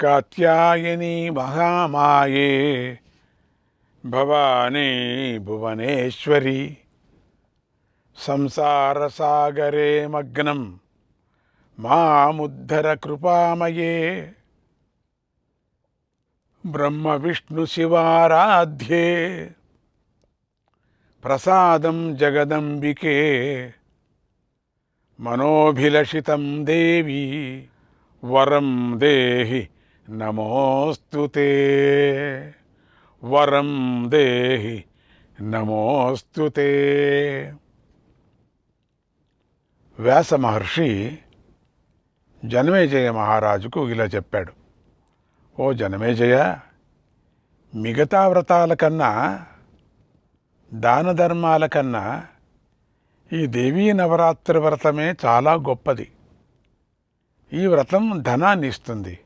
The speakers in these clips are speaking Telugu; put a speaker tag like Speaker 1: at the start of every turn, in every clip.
Speaker 1: కాత్యాయని మహామాయే భవానీ భువనేశ్వరి సంసారసాగరే మగ్నం మాముద్ధర కృపామయే బ్రహ్మ విష్ణు శివారాధ్యే ప్రసాదం జగదంబికే మనోభిలషితం దేవి వరం దేహి నమోస్తుతే వరం దేహి నమోస్తుతే. వ్యాస మహర్షి జనమేజయ మహారాజుకు ఇలా చెప్పాడు. ఓ జనమేజయ, మిగతా వ్రతాల కన్నా దాన ధర్మాల కన్నా ఈ దేవీ నవరాత్రి వ్రతమే చాలా గొప్పది. ఈ వ్రతం ధనాన్ని ఇస్తుంది.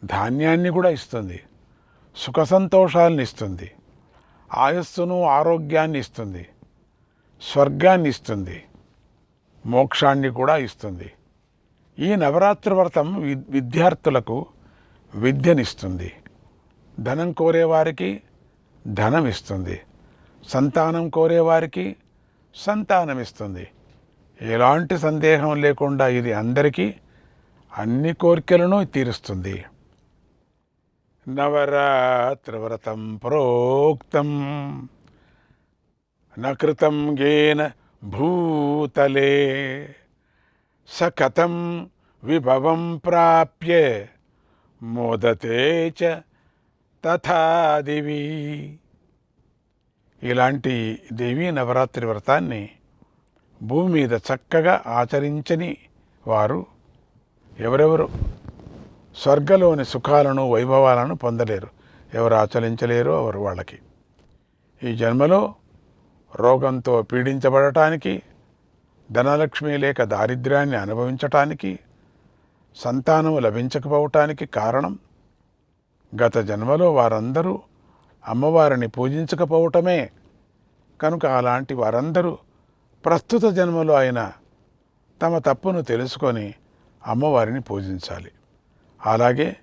Speaker 1: ధాన్యాన్ని కూడా ఇస్తుంది. సుఖ సంతోషాలను ఇస్తుంది. ఆయస్సును ఆరోగ్యాన్ని ఇస్తుంది. స్వర్గాన్ని ఇస్తుంది. మోక్షాన్ని కూడా ఇస్తుంది. ఈ నవరాత్రి వ్రతం విద్యార్థులకు విద్యనిస్తుంది. ధనం కోరేవారికి ధనం ఇస్తుంది. సంతానం కోరేవారికి సంతానం ఇస్తుంది. ఎలాంటి సందేహం లేకుండా ఇది అందరికీ అన్ని కోరికలను తీరుస్తుంది. నవరాత్రి వ్రతం ప్రోక్తం నకృతం గేన భూతలే స కథం విభవం ప్రాప్య మోదతే చ తథా దేవి. ఇలాంటి దేవీ నవరాత్రి వ్రతాన్ని భూమి మీద చక్కగా ఆచరించని వారు ఎవరెవరు స్వర్గలోని సుఖాలను వైభవాలను పొందలేరు. ఎవరు ఆచరించలేరో ఎవరు వాళ్ళకి ఈ జన్మలో రోగంతో పీడించబడటానికి, ధనలక్ష్మి లేక దారిద్ర్యాన్ని అనుభవించటానికి, సంతానము లభించకపోవటానికి కారణం గత జన్మలో వారందరూ అమ్మవారిని పూజించకపోవటమే. కనుక అలాంటి వారందరూ ప్రస్తుత జన్మలో అయినా తమ తప్పును తెలుసుకొని అమ్మవారిని పూజించాలి. అలాగే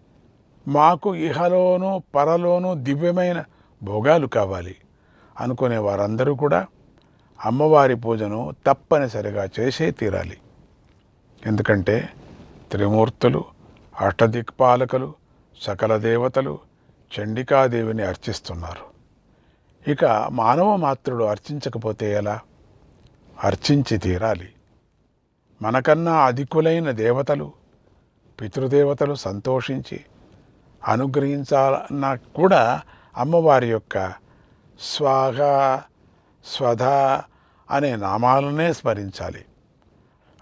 Speaker 1: మాకు ఇహలోనూ పరలోనూ దివ్యమైన భోగాలు కావాలి అనుకునే వారందరూ కూడా అమ్మవారి పూజను తప్పనిసరిగా చేసే తీరాలి. ఎందుకంటే త్రిమూర్తులు, అష్టదిక్పాలకులు, సకల దేవతలు చండికాదేవిని అర్చిస్తున్నారు. ఇక మానవ మాత్రుడు అర్చించకపోతే ఎలా? అర్చించి తీరాలి. మనకన్నా అధికులైన దేవతలు, పితృదేవతలు సంతోషించి అనుగ్రహించాలన్నా కూడా అమ్మవారి యొక్క స్వాహ, స్వధ అనే నామాలనే స్మరించాలి.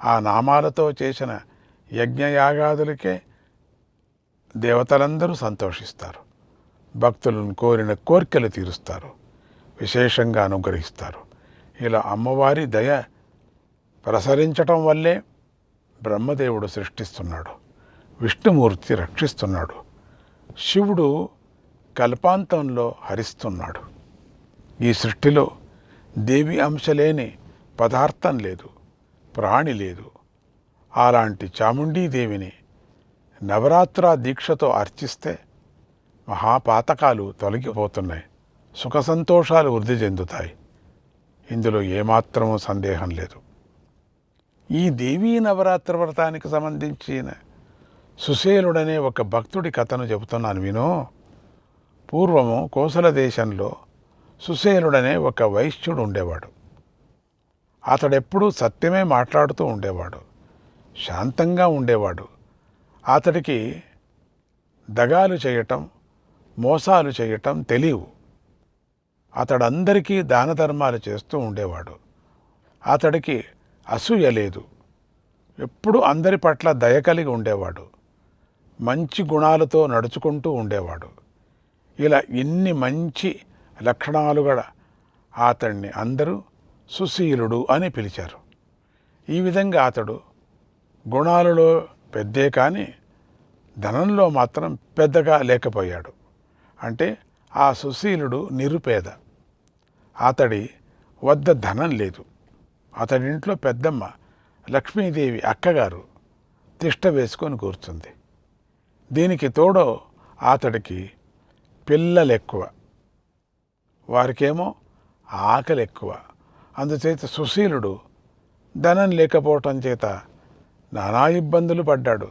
Speaker 1: ఆ నామాలతో చేసిన యజ్ఞయాగాదులకే దేవతలందరూ సంతోషిస్తారు. భక్తులను కోరిన కోరికలు తీరుస్తారు. విశేషంగా అనుగ్రహిస్తారు. ఇలా అమ్మవారి దయ ప్రసరించటం వల్లే బ్రహ్మదేవుడు సృష్టిస్తున్నాడు. విష్ణుమూర్తి రక్షిస్తున్నాడు. శివుడు కల్పాంతంలో హరిస్తున్నాడు. ఈ సృష్టిలో దేవి అంశలేని పదార్థం లేదు, ప్రాణి లేదు. అలాంటి చాముండీదేవిని నవరాత్ర దీక్షతో అర్చిస్తే మహాపాతకాలు తొలగిపోతున్నాయి. సుఖ సంతోషాలు వృద్ధి చెందుతాయి. ఇందులో ఏమాత్రమూ సందేహం లేదు. ఈ దేవీ నవరాత్రి వ్రతానికి సంబంధించిన సుశేలుడనే ఒక భక్తుడి కథను చెబుతున్నాను వినో. పూర్వము కోసల దేశంలో సుశేలుడనే ఒక వైశ్యుడు ఉండేవాడు. అతడెప్పుడూ సత్యమే మాట్లాడుతూ ఉండేవాడు. శాంతంగా ఉండేవాడు. అతడికి దగాలు చేయటం, మోసాలు చేయటం తెలియవు. అతడందరికీ దాన ధర్మాలు చేస్తూ ఉండేవాడు. అతడికి అసూయ లేదు. ఎప్పుడు అందరి పట్ల దయ కలిగి ఉండేవాడు. మంచి గుణాలతో నడుచుకుంటూ ఉండేవాడు. ఇలా ఇన్ని మంచి లక్షణాలు గల అతడిని అందరూ సుశీలుడు అని పిలిచారు. ఈ విధంగా అతడు గుణాలలో పెద్దే కానీ ధనంలో మాత్రం పెద్దగా లేకపోయాడు. అంటే ఆ సుశీలుడు నిరుపేద. అతడి వద్ద ధనం లేదు. అతడింట్లో పెద్దమ్మ లక్ష్మీదేవి అక్కగారు. తిష్ట వేసుకొని కూర్చుంది. దీనికి తోడు అతడికి పిల్లలు ఎక్కువ, వారికేమో ఆకలి ఎక్కువ. అందుచేత సుశీలుడు ధనం లేకపోవటం చేత నానా ఇబ్బందులు పడ్డాడు.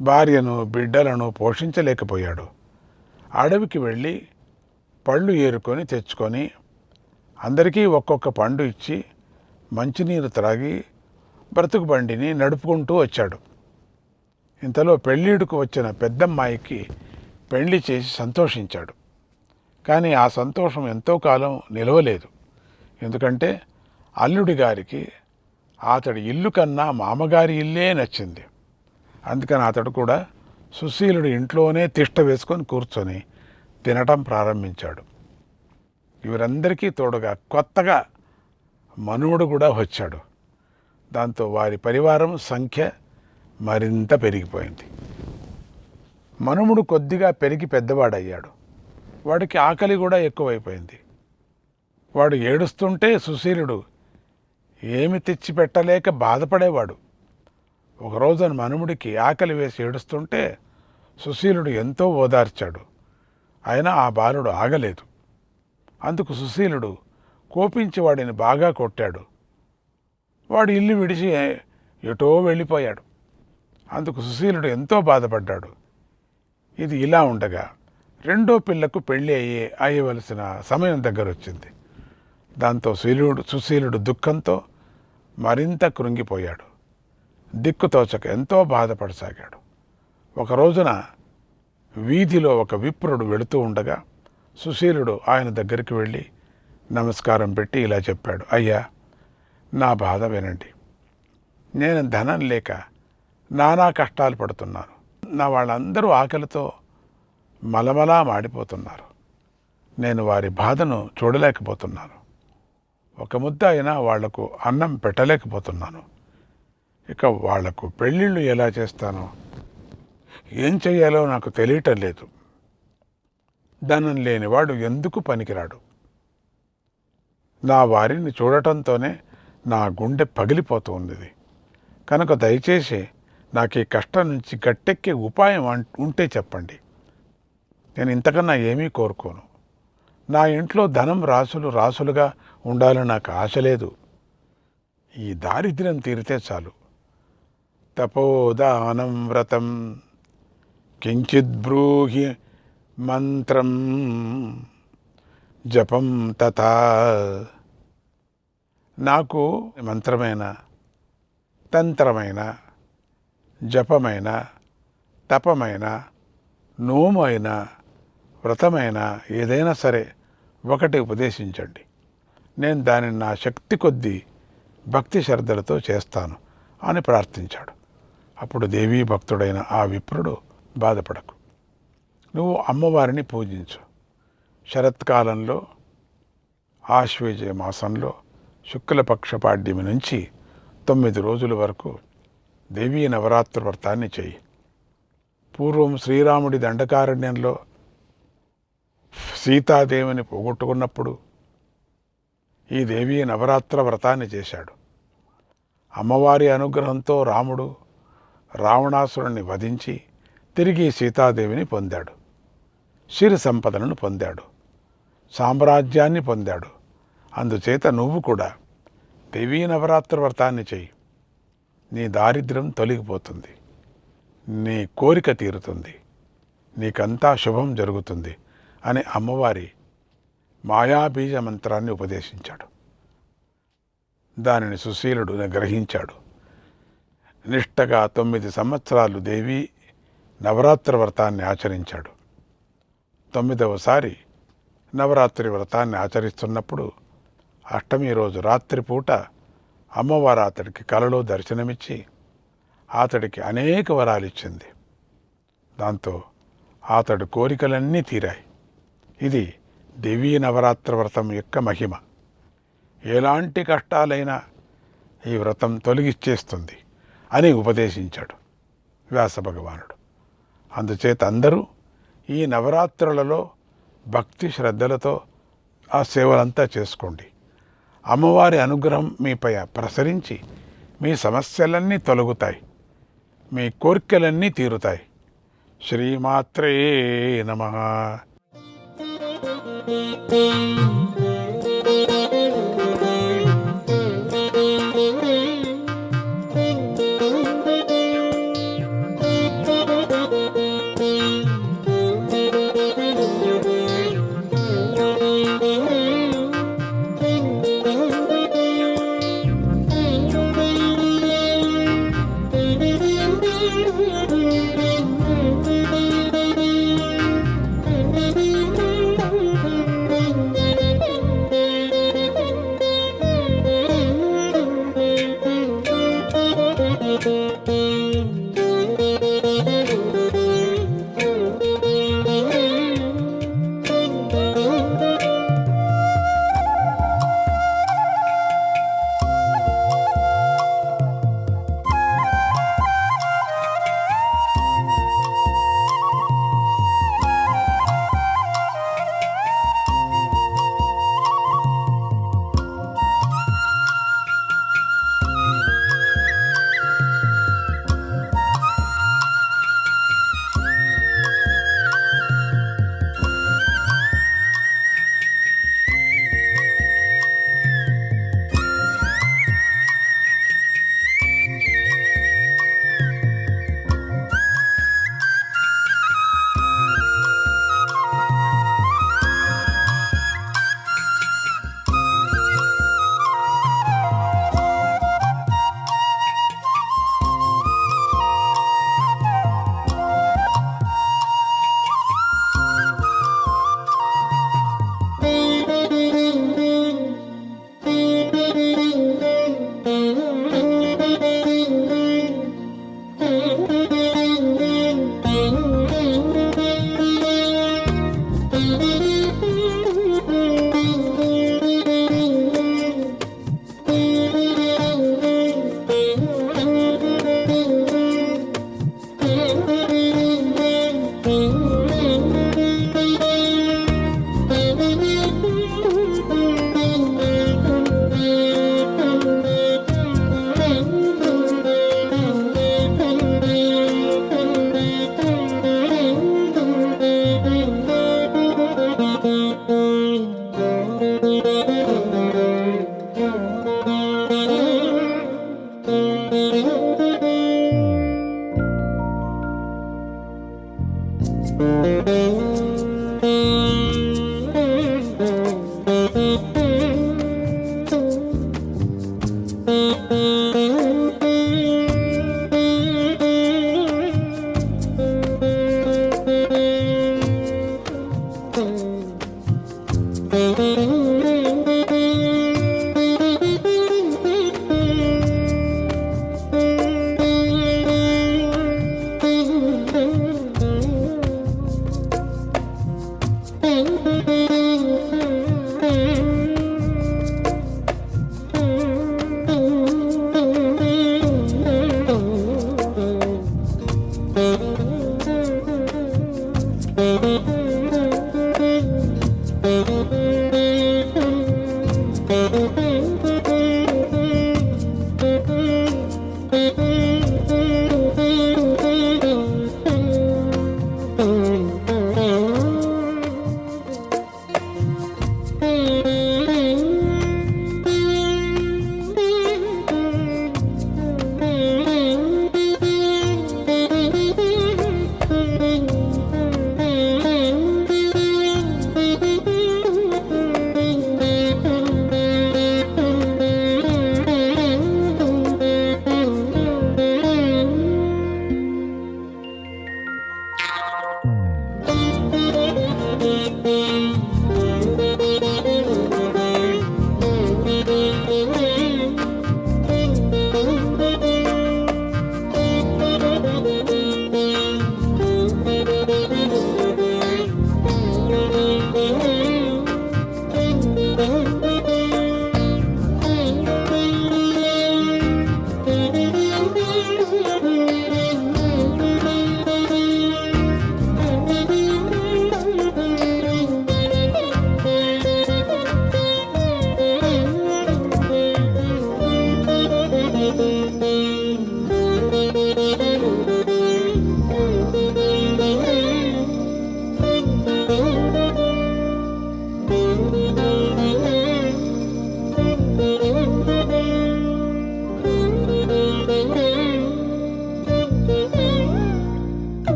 Speaker 1: భార్యను బిడ్డలను పోషించలేకపోయాడు. అడవికి వెళ్ళి పళ్ళు ఏరుకొని తెచ్చుకొని అందరికీ ఒక్కొక్క పండు ఇచ్చి మంచినీరు త్రాగి బ్రతుకు బండిని నడుపుకుంటూ వచ్చాడు. ఇంతలో పెళ్ళిడుకు వచ్చిన పెద్దమ్మాయికి పెళ్లి చేసి సంతోషించాడు. కానీ ఆ సంతోషం ఎంతో కాలం నిలవలేదు. ఎందుకంటే అల్లుడి గారికి అతడి ఇల్లు కన్నా మామగారి ఇల్లే నచ్చింది. అందుకని అతడు కూడా సుశీలుడి ఇంట్లోనే తిష్ట వేసుకొని కూర్చొని తినటం ప్రారంభించాడు. వీరందరికీ తోడుగా కొత్తగా మనువుడు కూడా వచ్చాడు. దాంతో వారి పరివారం సంఖ్య మరింత పెరిగిపోయింది. మనుముడు కొద్దిగా పెరిగి పెద్దవాడయ్యాడు. వాడికి ఆకలి కూడా ఎక్కువైపోయింది. వాడు ఏడుస్తుంటే సుశీలుడు ఏమి తెచ్చి పెట్టలేక బాధపడేవాడు. ఒకరోజున మనుముడికి ఆకలి వేసి ఏడుస్తుంటే సుశీలుడు ఎంతో ఓదార్చాడు. అయినా ఆ బాలుడు ఆగలేదు. అందుకు సుశీలుడు కోపించి వాడిని బాగా కొట్టాడు. వాడు ఇల్లు విడిచి ఎటో వెళ్ళిపోయాడు. అందుకు సుశీలుడు ఎంతో బాధపడ్డాడు. ఇది ఇలా ఉండగా రెండో పిల్లకు పెళ్ళి అయ్యవలసిన సమయం దగ్గర వచ్చింది. దాంతో సుశీలుడు దుఃఖంతో మరింత కృంగిపోయాడు. దిక్కుతోచక ఎంతో బాధపడసాగాడు. ఒక రోజున వీధిలో ఒక విప్రుడు వెళుతూ ఉండగా సుశీలుడు ఆయన దగ్గరికి వెళ్ళి నమస్కారం పెట్టి ఇలా చెప్పాడు, అయ్యా, నా బాధ వినండి. నేను ధనం లేక నానా కష్టాలు పడుతున్నాను. నా వాళ్ళందరూ ఆకలితో మలమలా మాడిపోతున్నారు. నేను వారి బాధను చూడలేకపోతున్నాను. ఒక ముద్ద అయినా వాళ్లకు అన్నం పెట్టలేకపోతున్నాను. ఇక వాళ్లకు పెళ్ళిళ్ళు ఎలా చేస్తానో, ఏం చెయ్యాలో నాకు తెలియటం లేదు. ధనం లేనివాడు ఎందుకు పనికిరాడు. నా వారిని చూడటంతోనే నా గుండె పగిలిపోతూ ఉంది. కనుక దయచేసి నాకు ఈ కష్టం నుంచి గట్టెక్కే ఉపాయం ఉంటే చెప్పండి. నేను ఇంతకన్నా ఏమీ కోరుకోను. నా ఇంట్లో ధనం రాసులుగా ఉండాలని నాకు ఆశ లేదు. ఈ దారిద్ర్యం తీరితే చాలు. తపోదానం వ్రతం కించిద్బ్రూహి మంత్రం జపం తథా. నాకు మంత్రమైన, తంత్రమైన, జపమైన, తపమైన, నోమైన, వ్రతమైన ఏదైనా సరే ఒకటి ఉపదేశించండి. నేను దానిని నా శక్తి కొద్దీ భక్తి శ్రద్ధలతో చేస్తాను అని ప్రార్థించాడు. అప్పుడు దేవీ భక్తుడైన ఆ విప్రుడు, బాధపడకు, నువ్వు అమ్మవారిని పూజించు. శరత్కాలంలో ఆశ్వేజ మాసంలో శుక్లపక్ష పాడ్యమి నుంచి 9 రోజుల వరకు దేవీ నవరాత్రి వ్రతాన్ని చెయ్యి. పూర్వం శ్రీరాముడి దండకారణ్యంలో సీతాదేవిని పోగొట్టుకున్నప్పుడు ఈ దేవీ నవరాత్ర వ్రతాన్ని చేశాడు. అమ్మవారి అనుగ్రహంతో రాముడు రావణాసురుణ్ణి వధించి తిరిగి సీతాదేవిని పొందాడు. సిరి సంపదలను పొందాడు. సామ్రాజ్యాన్ని పొందాడు. అందుచేత నువ్వు కూడా దేవీ నవరాత్రి వ్రతాన్ని చెయ్యి. నీ దారిద్ర్యం తొలగిపోతుంది. నీ కోరిక తీరుతుంది. నీకంతా శుభం జరుగుతుంది అని అమ్మవారి మాయాబీజ మంత్రాన్ని ఉపదేశించాడు. దానిని సుశీలుడు గ్రహించాడు. నిష్టగా 9 సంవత్సరాలు దేవీ నవరాత్రి వ్రతాన్ని ఆచరించాడు. 9వసారి నవరాత్రి వ్రతాన్ని ఆచరిస్తున్నప్పుడు అష్టమి రోజు రాత్రిపూట అమ్మవారు అతడికి కలలో దర్శనమిచ్చి అతడికి అనేక వరాలిచ్చింది. దాంతో అతడి కోరికలన్నీ తీరాయి. ఇది దేవీ నవరాత్రి వ్రతం యొక్క మహిమ. ఎలాంటి కష్టాలైనా ఈ వ్రతం తొలగిచ్చేస్తుంది అని ఉపదేశించాడు వ్యాస భగవానుడు. అందుచేత అందరూ ఈ నవరాత్రులలో భక్తి శ్రద్ధలతో ఆ సేవలంతా చేసుకోండి. అమ్మవారి అనుగ్రహం మీపై ప్రసరించి మీ సమస్యలన్నీ తొలగుతాయి. మీ కోరికలన్నీ తీరుతాయి. శ్రీమాత్రే నమః.